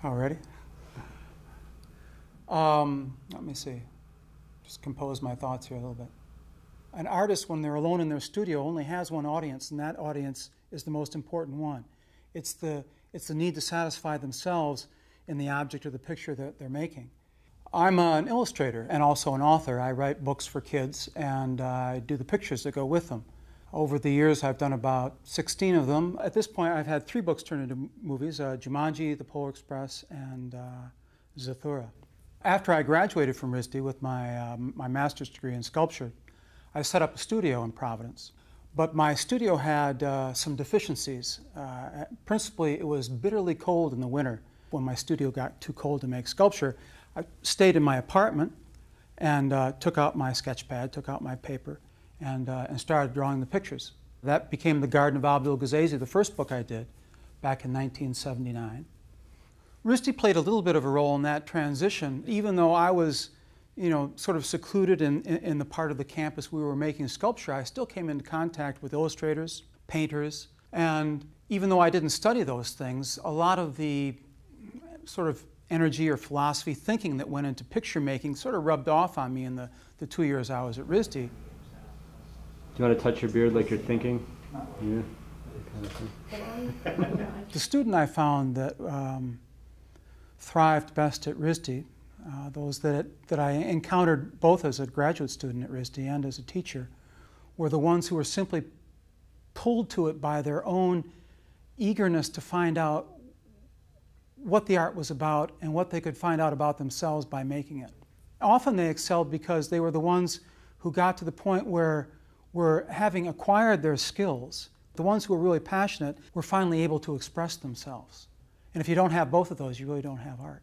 Already? Let me see. Just compose my thoughts here a little bit. An artist, when they're alone in their studio, only has one audience, and that audience is the most important one. It's the need to satisfy themselves in the object or the picture that they're making. I'm an illustrator and also an author. I write books for kids, and I do the pictures that go with them. Over the years, I've done about 16 of them. At this point, I've had 3 books turned into movies, Jumanji, The Polar Express, and Zathura. After I graduated from RISD with my master's degree in sculpture, I set up a studio in Providence. But my studio had some deficiencies. Principally, it was bitterly cold in the winter. When my studio got too cold to make sculpture, I stayed in my apartment and took out my sketch pad, took out my paper, and started drawing the pictures. That became The Garden of Abdul Ghazazi, the first book I did back in 1979. RISD played a little bit of a role in that transition. Even though I was, sort of secluded in the part of the campus we were making sculpture, I still came into contact with illustrators, painters, and even though I didn't study those things, a lot of the sort of energy or philosophy thinking that went into picture making sort of rubbed off on me in the 2 years I was at RISD. Do you want to touch your beard like you're thinking? Yeah. The student I found that thrived best at RISD, those that I encountered both as a graduate student at RISD and as a teacher, were the ones who were simply pulled to it by their own eagerness to find out what the art was about and what they could find out about themselves by making it. Often they excelled because they were the ones who got to the point where having acquired their skills, the ones who were really passionate were finally able to express themselves. And if you don't have both of those, you really don't have art.